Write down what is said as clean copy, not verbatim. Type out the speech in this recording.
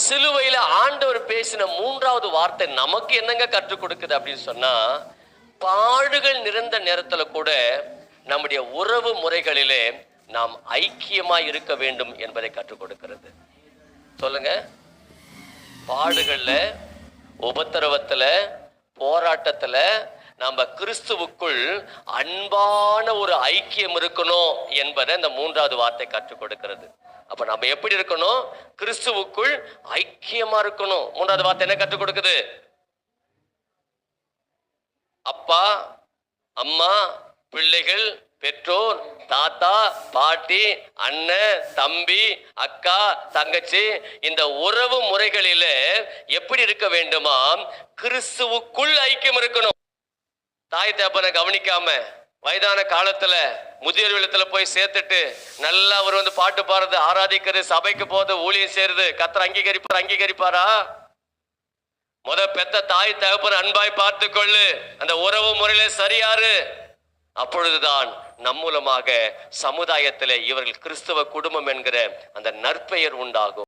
சிலுவையில ஆண்டவர் பேசின மூன்றாவது வார்த்தை நமக்கு என்னங்க கற்றுக் கொடுக்குது அப்படின்னு சொன்னா, பாடுகள் நிறைந்த நேரத்துல கூட நம்முடைய உறவு முறைகளிலே நாம் ஐக்கியமாய் இருக்க வேண்டும் என்பதை கற்றுக் கொடுக்கிறது. சொல்லுங்க. பாடுகள்ல, உபத்திரவத்துல, போராட்டத்துல நம்ம கிறிஸ்துவுக்குள் அன்பான ஒரு ஐக்கியம் இருக்கணும் என்பதை இந்த மூன்றாவது வார்த்தை கற்றுக் கொடுக்கிறது. அப்ப நம்ம எப்படி இருக்கணும்? கிறிஸ்துவுக்குள் ஐக்கியமா இருக்கணும். மூன்றாவது வார்த்தை என்ன கற்றுக் கொடுக்குது? அப்பா, அம்மா, பிள்ளைகள், பெற்றோர், தாத்தா, பாட்டி, அண்ணன், தம்பி, அக்கா, தங்கச்சி, இந்த உறவு முறைகளில எப்படி இருக்க வேண்டுமா? கிறிஸ்துவுக்குள் ஐக்கியம் இருக்கணும். தாய் தகப்பனை கவனிக்காம வயதான காலத்துல முதியோர் இல்லத்துல போய் சேர்த்துட்டு நல்லா அவர் பாட்டு பாடுறது, ஆராதிக்கிறது, சபைக்கு போறது, ஊழியம் செய்யறது கர்த்தர் அங்கீகரிப்பாரா? பெத்த தாய் தகப்பன் அன்பாய் பார்த்து கொள்ளு, அந்த உறவு முறையில சரியாரு. அப்பொழுதுதான் நம் மூலமாக சமுதாயத்திலே இவர்கள் கிறிஸ்தவ குடும்பம் என்கிற அந்த நற்பெயர் உண்டாகும்.